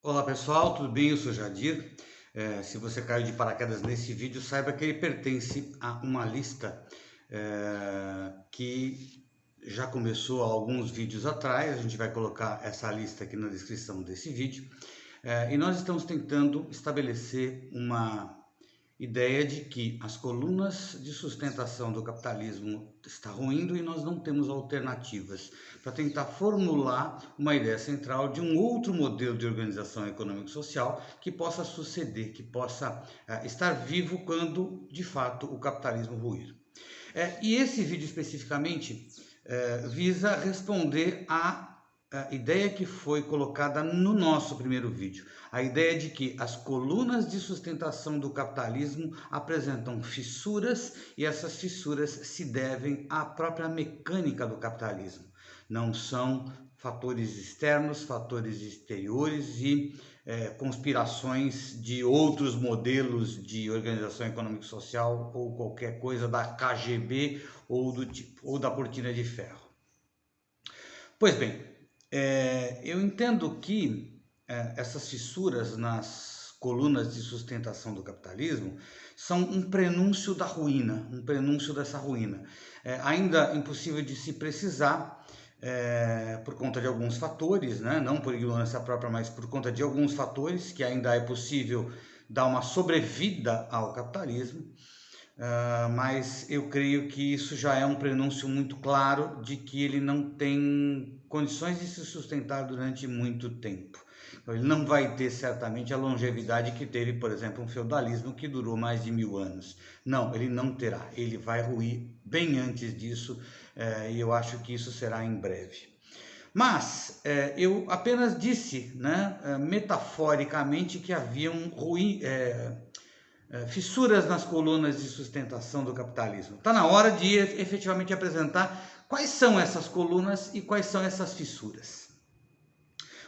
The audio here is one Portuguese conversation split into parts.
Olá pessoal, tudo bem? Eu sou Jadir. Se você caiu de paraquedas nesse vídeo, saiba que ele pertence a uma lista que já começou há alguns vídeos atrás. A gente vai colocar essa lista aqui na descrição desse vídeo. E nós estamos tentando estabelecer uma ideia de que as colunas de sustentação do capitalismo está ruindo e nós não temos alternativas para tentar formular uma ideia central de um outro modelo de organização econômico-social que possa suceder, que possa estar vivo quando de fato o capitalismo ruir. E esse vídeo especificamente visa responder a ideia que foi colocada no nosso primeiro vídeo, a ideia de que as colunas de sustentação do capitalismo apresentam fissuras e essas fissuras se devem à própria mecânica do capitalismo. Não são fatores externos, fatores exteriores e conspirações de outros modelos de organização econômico-social ou qualquer coisa da KGB ou do tipo, ou da cortina de ferro. Pois bem, eu entendo que essas fissuras nas colunas de sustentação do capitalismo são um prenúncio da ruína, um prenúncio dessa ruína. Ainda impossível de se precisar por conta de alguns fatores, né? Não por ignorância própria, mas por conta de alguns fatores que ainda é possível dar uma sobrevida ao capitalismo. Mas eu creio que isso já é um prenúncio muito claro de que ele não tem condições de se sustentar durante muito tempo. Então, ele não vai ter certamente a longevidade que teve, por exemplo, um feudalismo que durou mais de 1000 anos. Não, ele não terá. Ele vai ruir bem antes disso e eu acho que isso será em breve. Mas eu apenas disse, né, metaforicamente, que havia fissuras nas colunas de sustentação do capitalismo. Está na hora de efetivamente apresentar quais são essas colunas e quais são essas fissuras.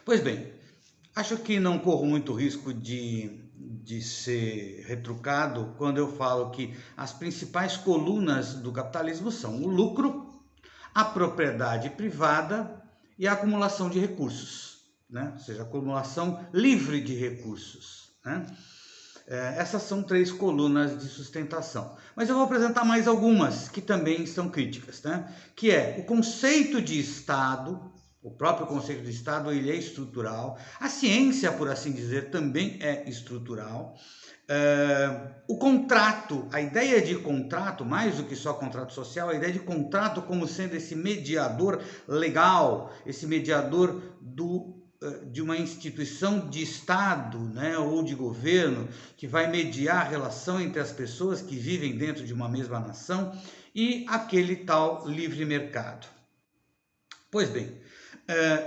Pois bem, acho que não corro muito risco de ser retrucado quando eu falo que as principais colunas do capitalismo são o lucro, a propriedade privada e a acumulação de recursos, né? Ou seja, a acumulação livre de recursos, né? Essas são 3 colunas de sustentação. Mas eu vou apresentar mais algumas que também são críticas, né? Que é o conceito de Estado, o próprio conceito de Estado, ele é estrutural. A ciência, por assim dizer, também é estrutural. O contrato, a ideia de contrato, mais do que só contrato social, a ideia de contrato como sendo esse mediador legal, esse mediador de uma instituição de Estado, né, ou de governo, que vai mediar a relação entre as pessoas que vivem dentro de uma mesma nação e aquele tal livre mercado. Pois bem,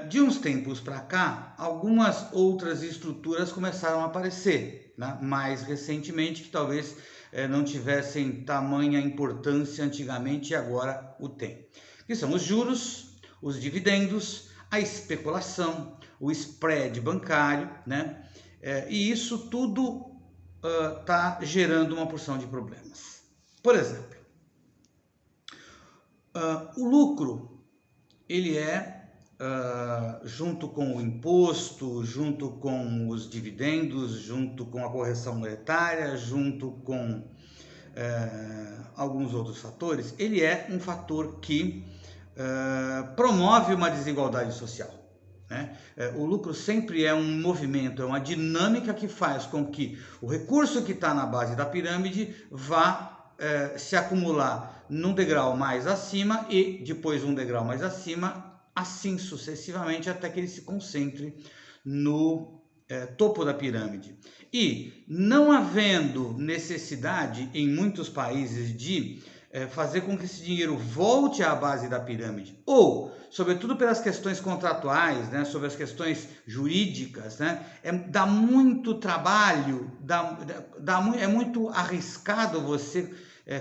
de uns tempos para cá, algumas outras estruturas começaram a aparecer, né, mais recentemente, que talvez não tivessem tamanha importância antigamente e agora o tem. Que são os juros, os dividendos, a especulação, o spread bancário, né? E isso tudo está gerando uma porção de problemas. Por exemplo, o lucro, ele junto com o imposto, junto com os dividendos, junto com a correção monetária, junto com alguns outros fatores, ele é um fator que promove uma desigualdade social. Né? O lucro sempre é um movimento, é uma dinâmica que faz com que o recurso que está na base da pirâmide vá se acumular num degrau mais acima e depois um degrau mais acima, assim sucessivamente, até que ele se concentre no topo da pirâmide. E não havendo necessidade em muitos países de fazer com que esse dinheiro volte à base da pirâmide, ou, sobretudo pelas questões contratuais, né, sobre as questões jurídicas, né, dá muito trabalho, é muito arriscado você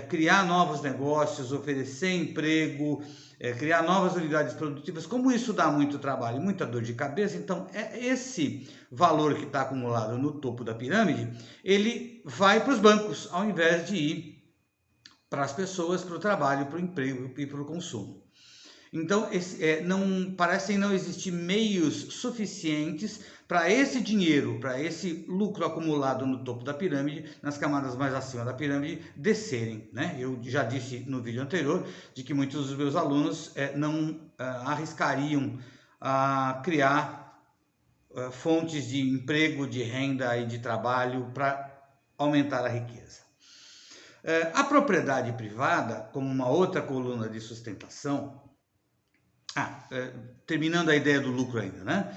criar novos negócios, oferecer emprego, criar novas unidades produtivas. Como isso dá muito trabalho, muita dor de cabeça, então esse valor que está acumulado no topo da pirâmide, ele vai para os bancos, ao invés de ir para as pessoas, para o trabalho, para o emprego e para o consumo. Então, parecem não existir meios suficientes para esse dinheiro, para esse lucro acumulado no topo da pirâmide, nas camadas mais acima da pirâmide, descerem, né? Eu já disse no vídeo anterior de que muitos dos meus alunos não arriscariam a criar fontes de emprego, de renda e de trabalho para aumentar a riqueza. A propriedade privada, como uma outra coluna de sustentação, terminando a ideia do lucro ainda, né?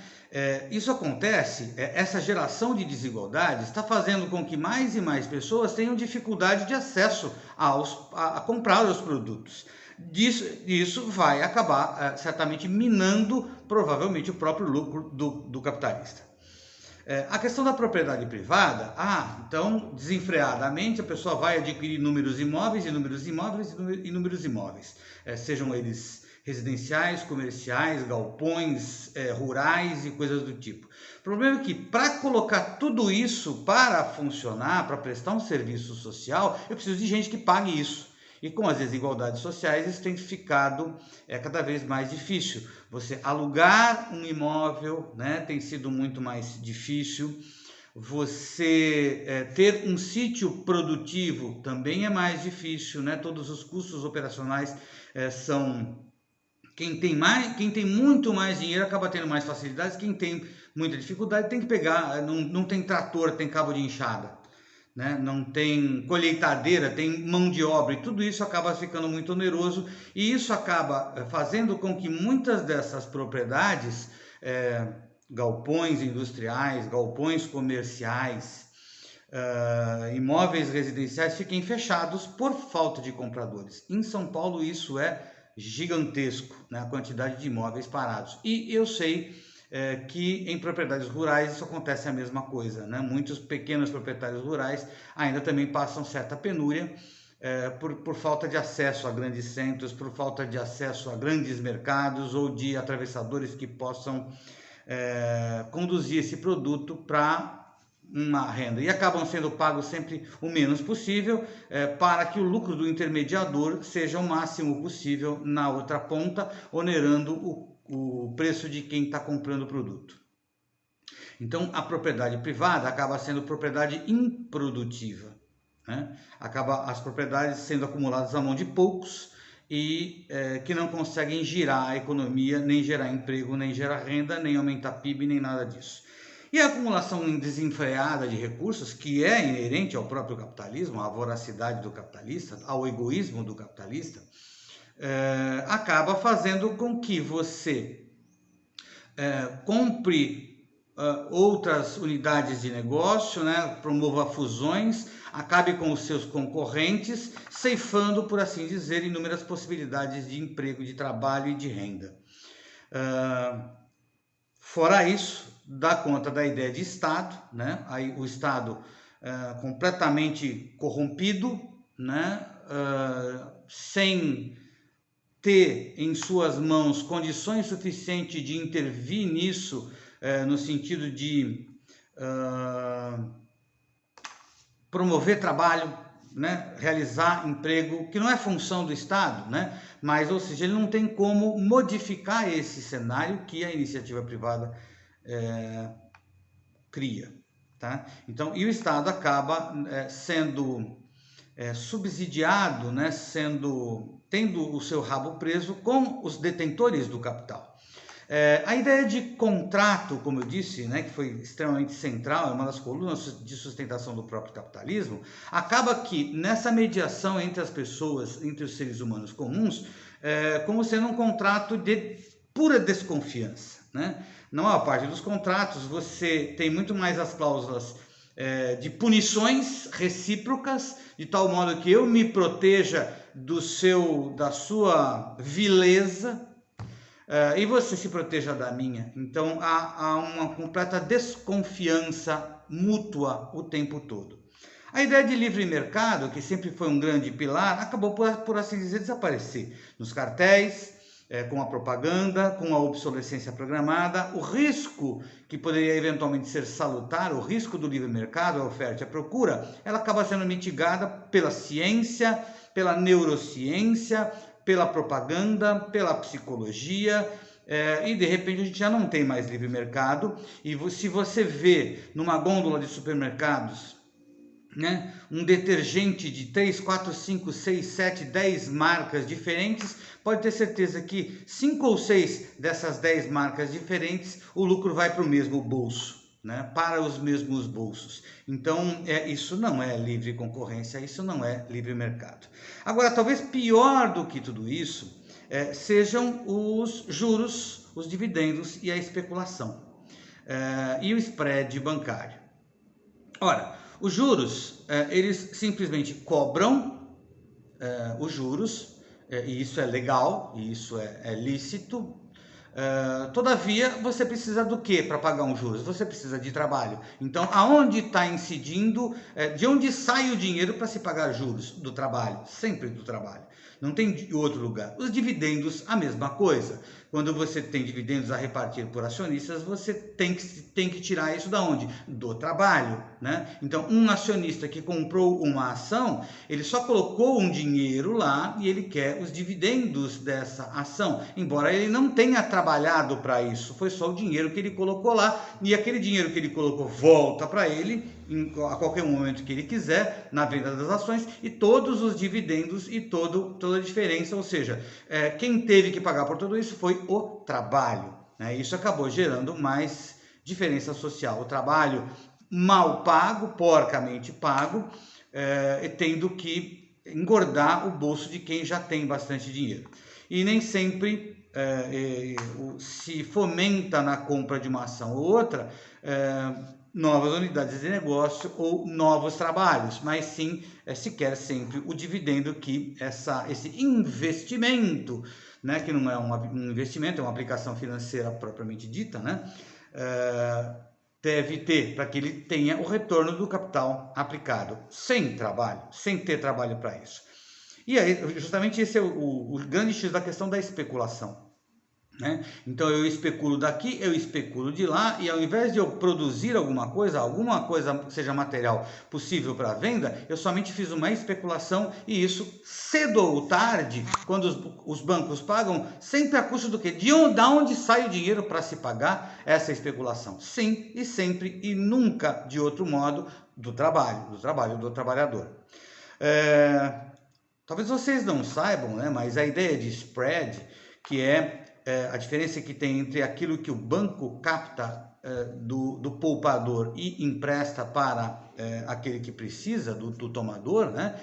Isso acontece, essa geração de desigualdade está fazendo com que mais e mais pessoas tenham dificuldade de acesso a comprar os produtos. Isso vai acabar certamente minando provavelmente o próprio lucro do capitalista. A questão da propriedade privada, então desenfreadamente a pessoa vai adquirir inúmeros imóveis, sejam eles residenciais, comerciais, galpões, rurais e coisas do tipo. O problema é que para colocar tudo isso para funcionar, para prestar um serviço social, eu preciso de gente que pague isso. E com as desigualdades sociais isso tem ficado cada vez mais difícil. Você alugar um imóvel, né, tem sido muito mais difícil. Você ter um sítio produtivo também é mais difícil, né? Todos os custos operacionais são... Quem tem muito mais dinheiro acaba tendo mais facilidades, quem tem muita dificuldade tem que pegar, não tem trator, tem cabo de enxada, né? Não tem colheitadeira, tem mão de obra, e tudo isso acaba ficando muito oneroso, e isso acaba fazendo com que muitas dessas propriedades, galpões industriais, galpões comerciais, imóveis residenciais, fiquem fechados por falta de compradores. Em São Paulo isso é gigantesco, né, a quantidade de imóveis parados. E eu sei que em propriedades rurais isso acontece a mesma coisa, né? Muitos pequenos proprietários rurais ainda também passam certa penúria por falta de acesso a grandes centros, por falta de acesso a grandes mercados ou de atravessadores que possam conduzir esse produto para uma renda, e acabam sendo pagos sempre o menos possível para que o lucro do intermediador seja o máximo possível na outra ponta, onerando o preço de quem está comprando o produto. Então a propriedade privada acaba sendo propriedade improdutiva, né? Acaba as propriedades sendo acumuladas à mão de poucos e que não conseguem girar a economia, nem gerar emprego, nem gerar renda, nem aumentar PIB, nem nada disso. E a acumulação desenfreada de recursos, que é inerente ao próprio capitalismo, à voracidade do capitalista, ao egoísmo do capitalista, acaba fazendo com que você compre outras unidades de negócio, né, promova fusões, acabe com os seus concorrentes, ceifando, por assim dizer, inúmeras possibilidades de emprego, de trabalho e de renda. Fora isso, dá conta da ideia de Estado, né? Aí o Estado completamente corrompido, né? Sem ter em suas mãos condições suficientes de intervir nisso, no sentido de promover trabalho, né? Realizar emprego, que não é função do Estado, né? Mas, ou seja, ele não tem como modificar esse cenário que a iniciativa privada cria, tá? Então, e o Estado acaba sendo subsidiado, né? Tendo o seu rabo preso com os detentores do capital. A ideia de contrato, como eu disse, né, que foi extremamente central, é uma das colunas de sustentação do próprio capitalismo, acaba que nessa mediação entre as pessoas, entre os seres humanos comuns, como sendo um contrato de pura desconfiança, né? Na maior parte dos contratos você tem muito mais as cláusulas de punições recíprocas, de tal modo que eu me proteja da sua vileza, e você se proteja da minha. Então há uma completa desconfiança mútua o tempo todo. A ideia de livre mercado, que sempre foi um grande pilar, acabou por assim dizer desaparecer nos cartéis, com a propaganda, com a obsolescência programada. O risco que poderia eventualmente ser salutar, o risco do livre mercado, a oferta e a procura, ela acaba sendo mitigada pela ciência, pela neurociência, pela propaganda, pela psicologia, e de repente a gente já não tem mais livre mercado. E se você vê numa gôndola de supermercados, né, um detergente de 3, 4, 5, 6, 7, 10 marcas diferentes, pode ter certeza que 5 ou 6 dessas 10 marcas diferentes, o lucro vai para o mesmo bolso, né, para os mesmos bolsos. Então, isso não é livre concorrência, isso não é livre mercado. Agora, talvez pior do que tudo isso, sejam os juros, os dividendos e a especulação, e o spread bancário. Ora, os juros, eles simplesmente cobram os juros, e isso é legal, e isso é lícito. Todavia, você precisa do que para pagar um juros? Você precisa de trabalho. Então, aonde está incidindo, de onde sai o dinheiro para se pagar juros? Do trabalho, sempre do trabalho. Não tem outro lugar. Os dividendos, a mesma coisa. Quando você tem dividendos a repartir por acionistas, você tem que tirar isso da onde? Do trabalho, né? Então, um acionista que comprou uma ação, ele só colocou um dinheiro lá e ele quer os dividendos dessa ação, embora ele não tenha trabalhado para isso, foi só o dinheiro que ele colocou lá, e aquele dinheiro que ele colocou volta para ele a qualquer momento que ele quiser, na venda das ações, e todos os dividendos e toda a diferença, ou seja, quem teve que pagar por tudo isso foi o trabalho, né? Isso acabou gerando mais diferença social, o trabalho mal pago, porcamente pago, tendo que engordar o bolso de quem já tem bastante dinheiro. E nem sempre se fomenta na compra de uma ação ou outra novas unidades de negócio ou novos trabalhos, mas sim se quer sempre o dividendo que esse investimento, né, que não é um investimento, é uma aplicação financeira propriamente dita, né, deve ter, para que ele tenha o retorno do capital aplicado, sem trabalho, sem ter trabalho para isso. E aí, justamente esse é o grande X da questão da especulação, né? Então eu especulo daqui, eu especulo de lá, e ao invés de eu produzir alguma coisa seja material possível para venda, eu somente fiz uma especulação, e isso cedo ou tarde, quando os bancos pagam, sempre a custo do quê? Da onde sai o dinheiro para se pagar essa especulação? Sim, e sempre e nunca de outro modo do trabalho do trabalhador. Talvez vocês não saibam, né, mas a ideia de spread, que a diferença que tem entre aquilo que o banco capta do poupador e empresta para aquele que precisa, do tomador, né?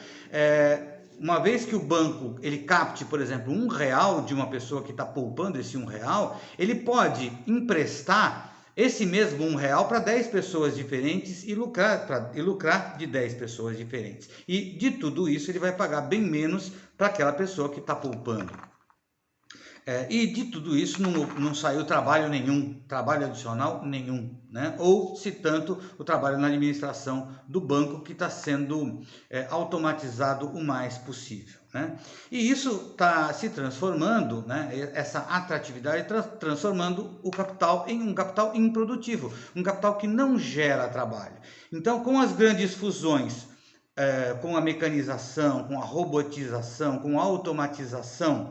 Uma vez que o banco ele capte, por exemplo, R$1 de uma pessoa que está poupando esse R$1, ele pode emprestar esse mesmo R$1 para 10 pessoas diferentes e lucrar de 10 pessoas diferentes. E de tudo isso ele vai pagar bem menos para aquela pessoa que está poupando. E de tudo isso não saiu trabalho adicional nenhum, né? Ou, se tanto, o trabalho na administração do banco, que está sendo automatizado o mais possível, né? E isso está se transformando, né? Essa atratividade transformando o capital em um capital improdutivo, um capital que não gera trabalho. Então, com as grandes fusões, com a mecanização, com a robotização, com a automatização,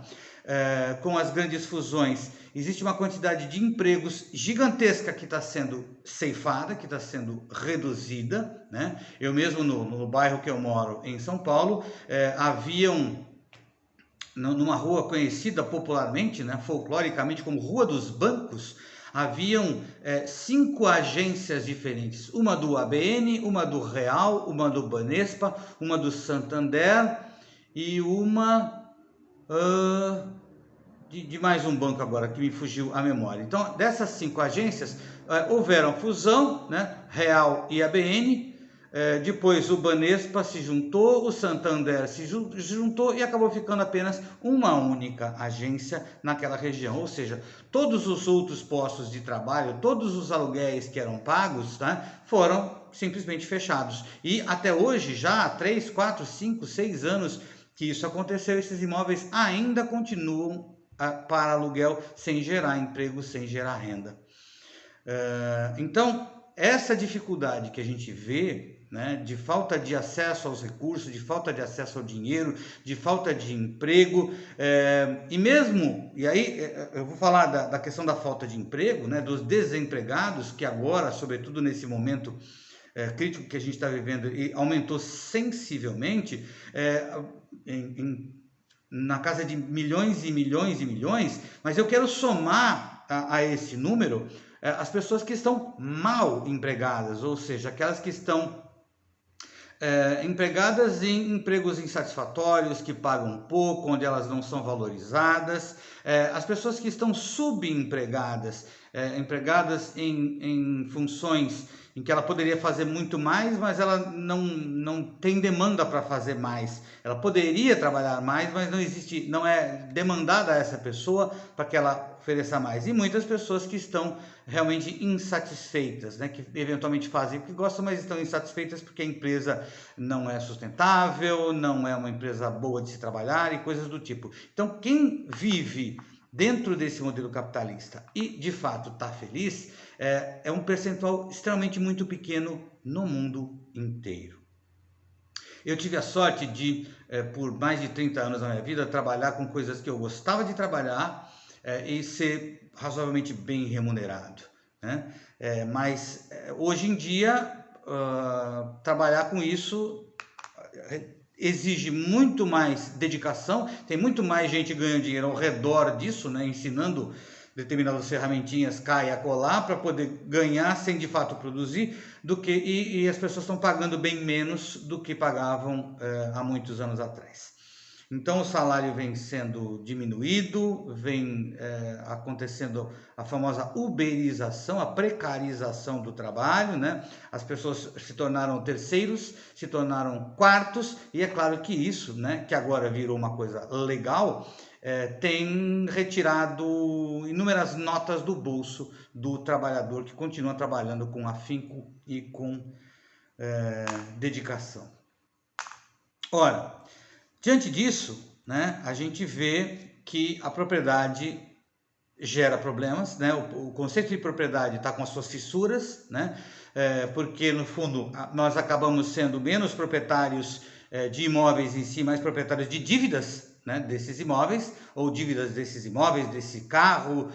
com as grandes fusões, existe uma quantidade de empregos gigantesca que está sendo ceifada, que está sendo reduzida, né? Eu mesmo, no bairro que eu moro, em São Paulo, haviam, numa rua conhecida popularmente, né, folcloricamente, como Rua dos Bancos, haviam 5 agências diferentes, uma do ABN, uma do Real, uma do Banespa, uma do Santander e uma de mais um banco agora que me fugiu a memória. Então, dessas 5 agências, houveram fusão, né, Real e ABN, depois o Banespa se juntou, o Santander se juntou, e acabou ficando apenas uma única agência naquela região, ou seja, todos os outros postos de trabalho, todos os aluguéis que eram pagos, né, foram simplesmente fechados. E até hoje, já há 3, 4, 5, 6 anos que isso aconteceu, esses imóveis ainda continuam para aluguel, sem gerar emprego, sem gerar renda. Então, essa dificuldade que a gente vê, né, de falta de acesso aos recursos, de falta de acesso ao dinheiro, de falta de emprego, e aí eu vou falar da questão da falta de emprego, né, dos desempregados, que agora, sobretudo nesse momento crítico que a gente está vivendo, e aumentou sensivelmente, na casa de milhões e milhões e milhões, mas eu quero somar a esse número as pessoas que estão mal empregadas, ou seja, aquelas que estão empregadas em empregos insatisfatórios, que pagam pouco, onde elas não são valorizadas, as pessoas que estão subempregadas, empregadas em funções em que ela poderia fazer muito mais, mas ela não tem demanda para fazer mais. Ela poderia trabalhar mais, mas não é demandada a essa pessoa para que ela ofereça mais. E muitas pessoas que estão realmente insatisfeitas, né? Que eventualmente fazem o que gostam, mas estão insatisfeitas porque a empresa não é sustentável, não é uma empresa boa de se trabalhar e coisas do tipo. Então, quem vive dentro desse modelo capitalista e de fato está feliz, é um percentual extremamente muito pequeno no mundo inteiro. Eu tive a sorte de, por mais de 30 anos da minha vida, trabalhar com coisas que eu gostava de trabalhar e ser razoavelmente bem remunerado, né? Mas hoje em dia, trabalhar com isso exige muito mais dedicação, tem muito mais gente ganhando dinheiro ao redor disso, né, ensinando determinadas ferramentinhas cá e acolá para poder ganhar sem de fato produzir, e as pessoas estão pagando bem menos do que pagavam há muitos anos atrás. Então o salário vem sendo diminuído, vem acontecendo a famosa uberização, a precarização do trabalho, né? As pessoas se tornaram terceiros, se tornaram quartos, e é claro que isso, né, que agora virou uma coisa legal, tem retirado inúmeras notas do bolso do trabalhador que continua trabalhando com afinco e com dedicação. Ora, diante disso, né, a gente vê que a propriedade gera problemas, né? O conceito de propriedade está com as suas fissuras, né? Porque no fundo nós acabamos sendo menos proprietários de imóveis em si, mais proprietários de dívidas, né, desses imóveis, ou dívidas desses imóveis, desse carro,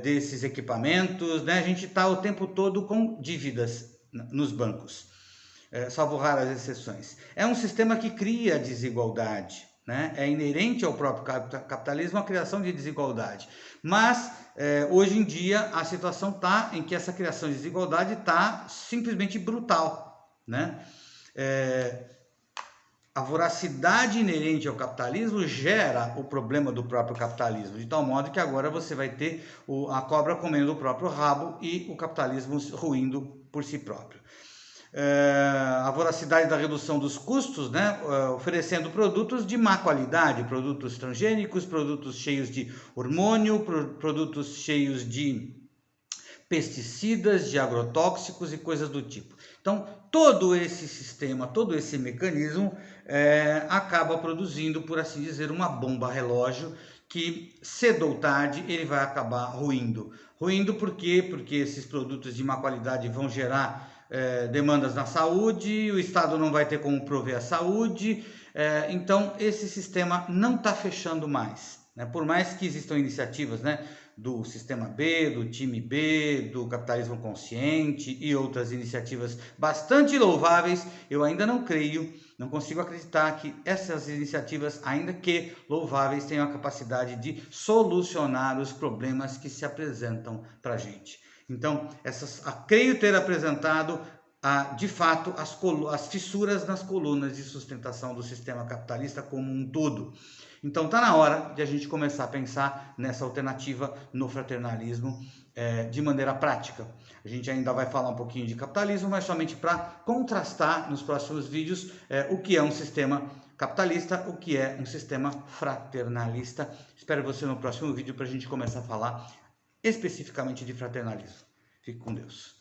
desses equipamentos, né? A gente está o tempo todo com dívidas nos bancos. Salvo raras exceções. É um sistema que cria desigualdade, né? É inerente ao próprio capitalismo a criação de desigualdade. Mas, hoje em dia, a situação está em que essa criação de desigualdade está simplesmente brutal, né? A voracidade inerente ao capitalismo gera o problema do próprio capitalismo, de tal modo que agora você vai ter a cobra comendo o próprio rabo e o capitalismo ruindo por si próprio. A voracidade da redução dos custos, né, oferecendo produtos de má qualidade, produtos transgênicos, produtos cheios de hormônio, produtos cheios de pesticidas, de agrotóxicos e coisas do tipo. Então, todo esse sistema, todo esse mecanismo acaba produzindo, por assim dizer, uma bomba relógio que cedo ou tarde ele vai acabar ruindo. Ruindo por quê? Porque esses produtos de má qualidade vão gerar demandas na saúde, o Estado não vai ter como prover a saúde, então esse sistema não está fechando mais, né? Por mais que existam iniciativas, né, do Sistema B, do Time B, do Capitalismo Consciente e outras iniciativas bastante louváveis, eu ainda não creio, não consigo acreditar que essas iniciativas, ainda que louváveis, tenham a capacidade de solucionar os problemas que se apresentam para a gente. Então, creio ter apresentado, de fato, as fissuras nas colunas de sustentação do sistema capitalista como um todo. Então, está na hora de a gente começar a pensar nessa alternativa no fraternalismo de maneira prática. A gente ainda vai falar um pouquinho de capitalismo, mas somente para contrastar nos próximos vídeos o que é um sistema capitalista, o que é um sistema fraternalista. Espero você no próximo vídeo para a gente começar a falar especificamente de fraternalismo. Fique com Deus.